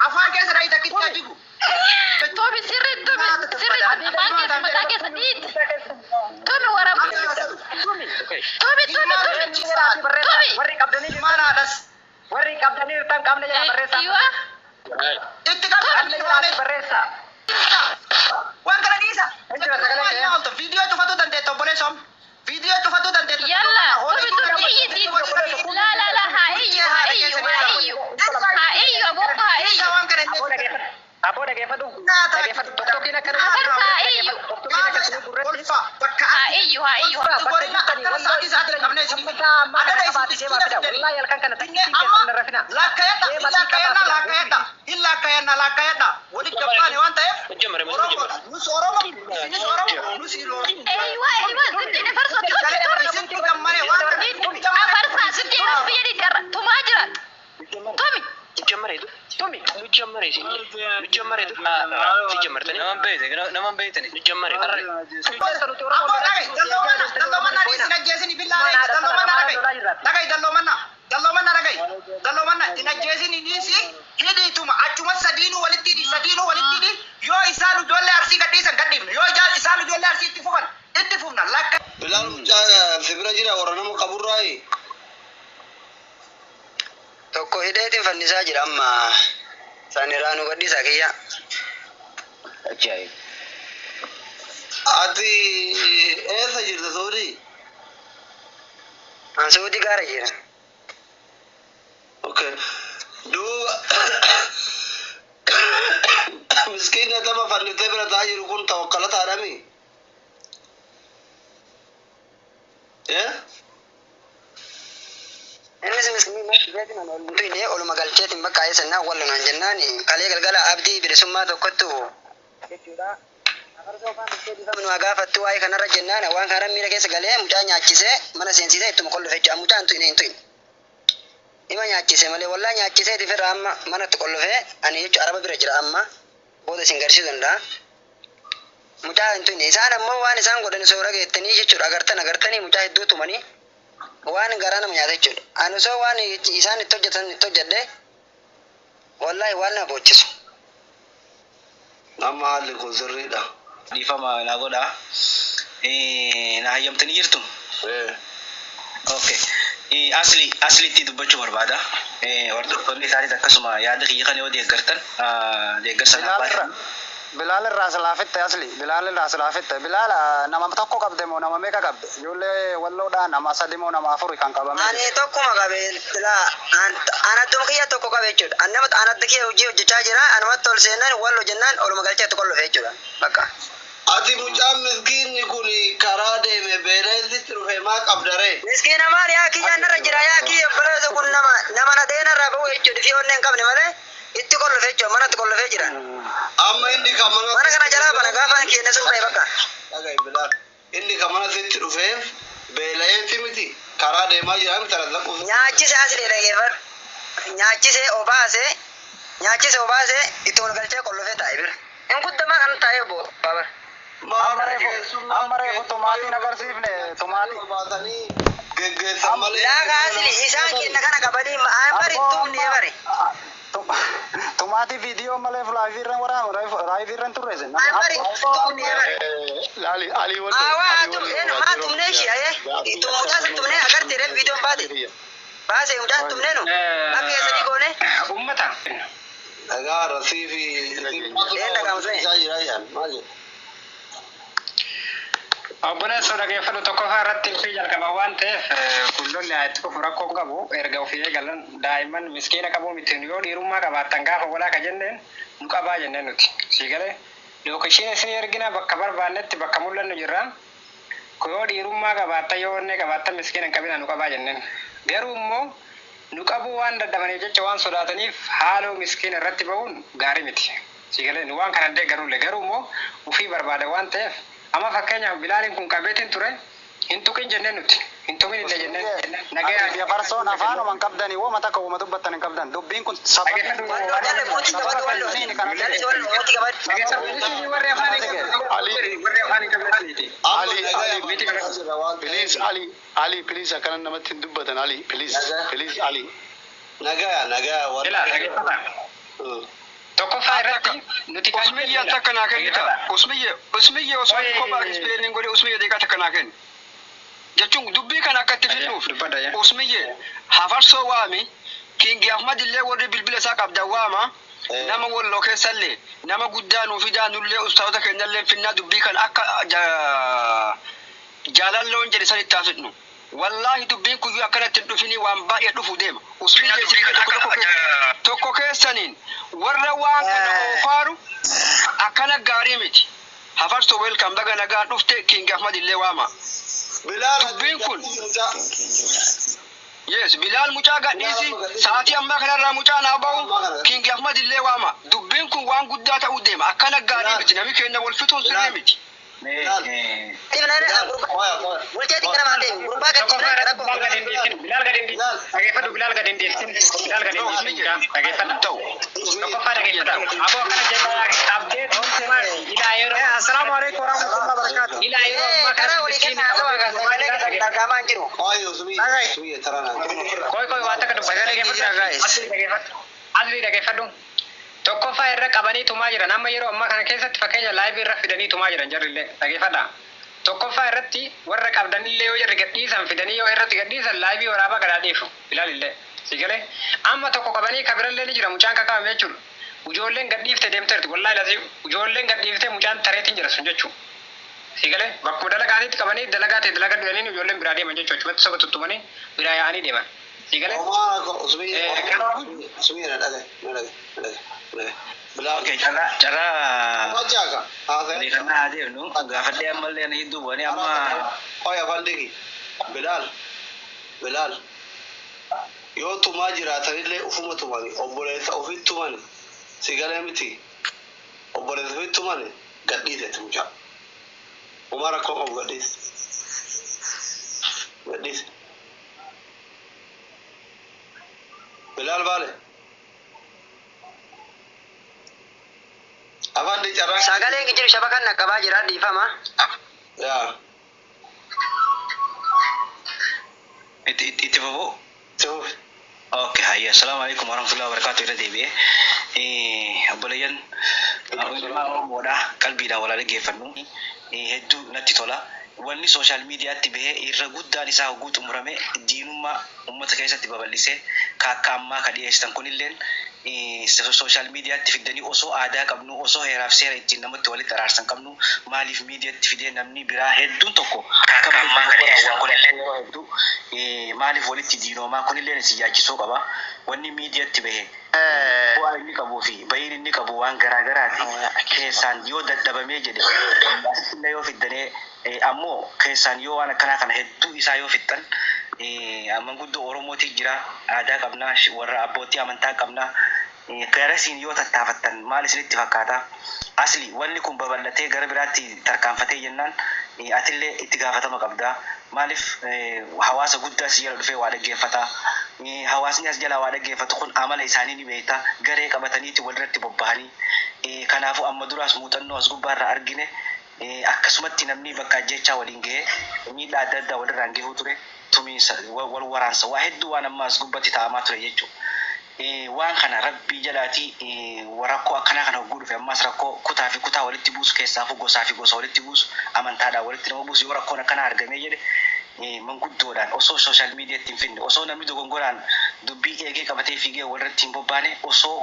afaan keessa dha ita kitta jigu Tomi sirri mata keessa dhiit. Tomi waraab. Tomi. warri qabdanii maanaadhas warri qabdanii tan qabne jala barreessa itti qabdanii barreessa waan kana dhiisa viidiyoo cufatu dandeetta obboleessom viidiyoo cufatu dandeetta yalla la haayyu aboo dhageeffatu tokkokiin akka Tommy, lu jammare si jammartani naman beetani lu jammare dallomanna dinajjeesini dhiisi hidhiituma achuma sadiinuu walitti yoo isaan ijoollee arsii gadhiisan gadhiifne yoo isaan ijoollee arsii itti fufna lakka bilaal sibira jira warra nama qaburraayi tokko hidheetiin fannisaa jira amma saniraanu gadhiisa kiyya ajaa'ib ati eessa jirta Suudii? An Suudii gaara jira. Okay. Miskiina nama fannitee bira ta'aa jiru kun tawakkalataadhami? Innis miskiina olmutuine oluma galcheetiin bakka eessannaa wallumaan jennaan kalee galgala abdii bilisummaa tokkottu jechuudha. Nu gaafattu waa'ee kanarra jennaan waan kana miira keessa galee mucaa nyaachisee mana seensisee ittuma qollofe jechuudha. Mucaan hin tu'in. Ima nyaachise malee wallaa nyaachisee tifirra amma manatti qollofee ani jechuudha araba bira jira amma booda isin garsiisuu danda'a. Mucaa hin tu'in. Isaan ammoo waan isaan godhan soora geettanii jechuudha agartanii mucaa hedduu tumanii waan garaa nama nyaata jechuudha. Ani osoo waan isaan itti hojjetan itti hojjedhe wallaahi waan na boochisu. Amma haalli kun sirriidha. Dhiifama naa godha. Na hayyamtanii jirtu? Okay. Asliitti dubbachuu barbaada. Hordoftoonni isaanis akkasuma yaada kiyya kana yoo deeggartan deeggarsa naa baatan. Bilaal irraa silaafette asli Bilaal irraa silaafette Bilaal nama tokko qabde moo nama meeqa qabde ijoollee walloodhaan nama sadi moo nama afuri kan qabame ani tokkuma qabe anattum kiyya tokko qabe jechuudha annamatti anatti kiyya hojii hojjechaa jira anumatti ol seenan wallo jennaan oluma galcheetti qollofe jechuudha bakka ati mucaan miskiinni kun karaa deeme beelelti dhufe maa qabdare miskiina maal yaa kiyya narra jira yaa kiyya baleessa kun nama na deenarraa bahu jechuudha fi onneen qabne malee itti qollofe jechuudha manatti qollofee jira amma inni kamana mana kana jalaa bana gaafa keenya sun ta'e bakka dhagai bilaal inni kamana sitti dhufe beela'eetti miti karaa deemaa jira miti tarra laqu nyaachise asli dhageeffar nyaachise obaase itti wal galchee qollofee taa'e bira in guddamaa kan taa'e obbo Babar amma reefu tumaatiin agarsiifne tumaatii baatanii geggeessan malee laaga asli isaan kenna kana qabanii bari tumnee bari Tomati video malee live irraan waraana live irraan turreesse. Ali wali. Awa tumne tumne shi aye. Mucaa tumne agartee reef video baate. Baase mucaa tumne no. Akka eessatti goone. Ummata. Dhagaa rasiifi. Dhagaa musee. Obboleessa dhageeffatu tokko irratti fi jalqaba waan ta'eef kullolli itti fufu rakkoo qabu erga ofii eegalan daa'imman miskiina qabu miti yoo dhiirummaa qabaattan gaafa walaa ka jenneen nu qabaa jenneen nuti sii galee yookiin isin ergina bakka barbaannetti bakka mul'annu jirra yoo dhiirummaa qabaattan yoo onnee qabaattan miskiina hin qabina nu qabaa jenneen garuu immoo nu qabuu waan daddabaniif jecha waan sodaataniif haaloo miskiina irratti ba'uun gaarii miti sii galee nu waan kana deeggarulle garuu immoo ofii barbaada waan ta'eef amma fakkeenyaaf Bilaalin kun qabeetiin ture hin tuqin jenneen nuti hin tuqin illee jenneen nagaya ya farsoon afaanumaan qabdanii wama takka wama dubbattan hin qabdan dubbiin kun Ali please akkana namatti hin dubbatan Ali please Ali nagaa Ila dhageeffata. Tokkoffaa irratti nuti Usmiyya takkanaa kennita. Usmiyya osoo kophaa explaining godhe Usmiyya deeqaa takkanaa kenni. Jechuun dubbii kana akkatti fiduuf Usmiyya hafarsoo waami King Ahmad illee warri bilbila isaa qabdan waama. Nama walloo keessallee nama guddaa nuuf fidaa nullee ustaawota keenyallee finnaa dubbii kana akka jaalalloon jedhe san itti haasofnu. Wallahi dubbiin kun akkanatti hin dhufini waan baay'ee dhufu deema. Usmiyya tokko keessaniin warra waan kana oofaaru akkana gaarii miti. Hafarsoo welcome baga nagaa dhufte King Ahmad illee waama. Dubbiin kun yes Bilal mucaa gadhiisi sa'aatii ammaa kanarraa mucaa naa bahu King Ahmad illee waama. Dubbiin kun waan guddaa ta'uu deema. Akkana gaarii miti namni keenya wal fixuun sirrii miti. Tokkoffaa irra qabanii tumaa jiran amma yeroo ammaa kana keessatti fakkeenya live irra fidanii tumaa jiran jarrillee dhageeffadha. Tokkoffaa irratti warra qabdanillee yoo jarri gadhiisan fidanii yoo irratti gadhiisan live waraabaa gadaa dhiifu ilaalillee sigalee amma tokko qabanii kabirallee ni jira mucaan kakkaawame jechuudha. Ijoolleen gadhiifte deemteerti wallahi lasii ijoolleen gadhiifte mucaan tareetiin jira sun jechuudha. Sigalee bakkuma dalagaatiitti qabanii dalagaa ta'e dalagaa dhuyanii ijoolleen biraa deeman jechuudha. Achumatti saba tuttumanii biraa yaa'anii deeman. Sigalee. Oke, cara di sana ada nu, gak ada amal yang hidup, ini ama. Oh ya Fandegi, Bilal. Yo tuma jiraatan illee ufuma tumani, obboleessa ofii tumani, sigara miti, obboleessa ofii tumani, gadhiise tumcha. Umar akkoo qabu gadhiise. Bilal baale. Afaan di cara. Sagaleen jiru shabakan nakabaa jira dhiifama. Ya. Itu babu. Tuh. Oke, hai, assalamualaikum warahmatullahi wabarakatuh. Ira debi. Obboleeyyan mudah qalbiidhaan wal dhaggeeffannu. Hedduu natti tola. Wanni social mediaatti bahee irra guddaan isaa hogguu xumurame diinummaa uummata keessatti babal'isee akka ammaa ka dhiyeessitan kunilleen social mediaatti fidanii osoo aadaa qabnu osoo heeraaf seera ittiin namatti walitti araarsan qabnu maaliif miidiyaatti fidee namni biraa hedduun tokko akka ammaa ka dhiyeessitan kunillee maaliif walitti diinoomaa kunilleen si yaachisoo qaba wanni miidiyaatti bahee waan inni qabuu fi bayin inni qabu waan garaagaraati keessaan yoo dadhabamee jedhe asillee yoo fiddanii ammoo keessaan yoo waan akkanaa kana hedduu isaa yoo fixxan manguddoo Oromootii jira aadaa qabnaa warra abbootii amantaa qabnaa garasiin yoo tattaafattan maal isinitti fakkaata asli wanni kun babal'atee gara biraatti tarkaanfatee jennaan atillee itti gaafatama qabda maaliif hawaasa guddaa si jala dhufee waa dhaggeeffata hawaasni as jala waa dhaggeeffatu kun amala isaanii ni beekta garee qabataniiti walirratti bobbahanii kanaafu amma duraas muuxannoo as gubbaarraa argine akkasumatti namni bakka ajjechaa waliin ga'ee miidhaa adda addaa walirraan gahuu ture tumiinsa wal waraansa waa hedduu waan ammaas gubbatti ta'amaa ture jechuudha. Waan kana rabbii jalaatii warakkoo akkanaa kana hogguu dhufe ammaas rakkoo kutaa fi kutaa walitti buusu keessaafu gosaa fi gosa walitti buusu amantaadhaan walitti nama buusu yoo rakkoon akkanaa argamee jedhe manguddoodhaan osoo social mediaatti hin finne osoo namni dogongoraan dubbii eegee qabatee fiigee walirratti hin bobbaane osoo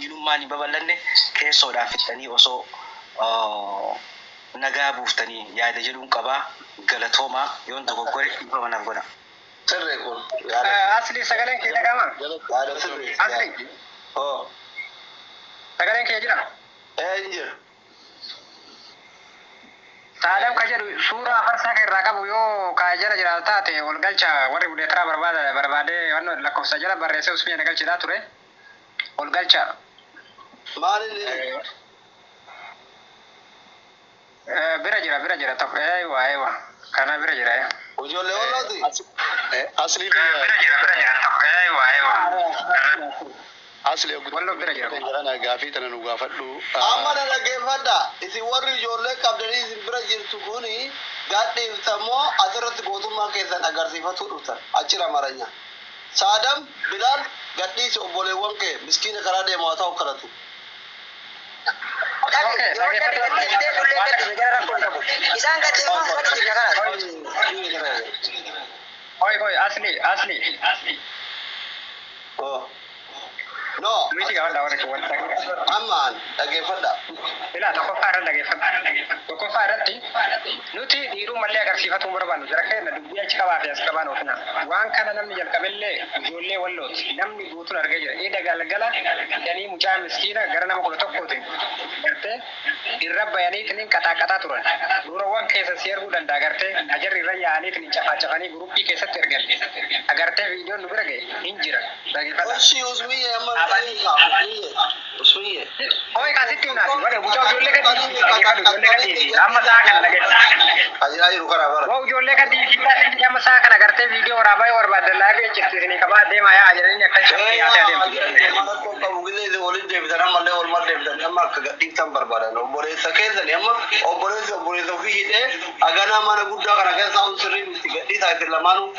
diinummaan hin babal'anne keessoodhaan fixanii osoo nagaa buuftanii yaada jedhuun qabaa galatoomaa yoon dogoggore dhiibbaa manaaf godha. Sirrii kun. Asli sagaleen kee dhagama. Yaada sirrii. Asli. Sagaleen kee jira. Jira. Saadam ka jedhu suuraa farsaa kee irraa qabu yoo kaa jala jiraatu taate wal galcha warri buleetaraa barbaadee waan lakkoofsa jala barreessee usmii galchidhaa ture. Wal galcha. Maali? Bira jira tokko eewa kana bira jira. Ijoollee oolaati. Asli Bira jira tokko eewa. asli Wallo bira jira. ana gaafii tana nu gaafadhu. Amma na dhaggeeffadha. Isin warri ijoollee qabdanii isin bira jirtu kuni gadhiiftamoo asirratti gootummaa keessan agarsiifatu dhuftan. Achira maranya. Sadam Bilal gadhiis obboleewwan kee miskiina karaa deemaa ta'u kadhatu. Isaan gadhiifuu fudhatu jira. Oi, asli. Oh. No. Miti kawan dah orang kuat lagi. Aman, dhaggeeffadha. Bila tokko faara dhageeffadha. Tokko faaratti nuti dhiiruu mallee agarsiifatu barbaannu jira kenna dubbii achi qabaa fi as qabaan ofina. Waan kana namni jalqabellee ijoollee wallooti. Namni guutuun argee jira. Eeda galgala hidhanii mucaa miskiina gara nama 11 gartee irra bayaniitiin qaxaqaxaa turan. Durawwan keessa si arguu danda'a gartee ajarri irra yaa'aniitiin cafanii guruppii keessatti ergan. Agartee viidiyoon nu bira ga'e hin jira. Dhageeffadha. Oshi usmiye amma usmiye. Oi kasih nanti, waduh, bukan jualnya kan di sini, sama saya lagi. Aja jiru karaa bara. Wow, jualnya kan di sini, sama saya kan agar video orang bayi orang badal lagi, cerita sini kabar dia maya aja ini akan seperti ada dia. Mana kau tahu gini itu oleh dia bisa nama le oleh dia bisa nama kegadik tambah badan. Boleh sakit dan amma, boleh tu fi ide. Agar nama mana budak kan akan sound sering tiga di saya terlamanu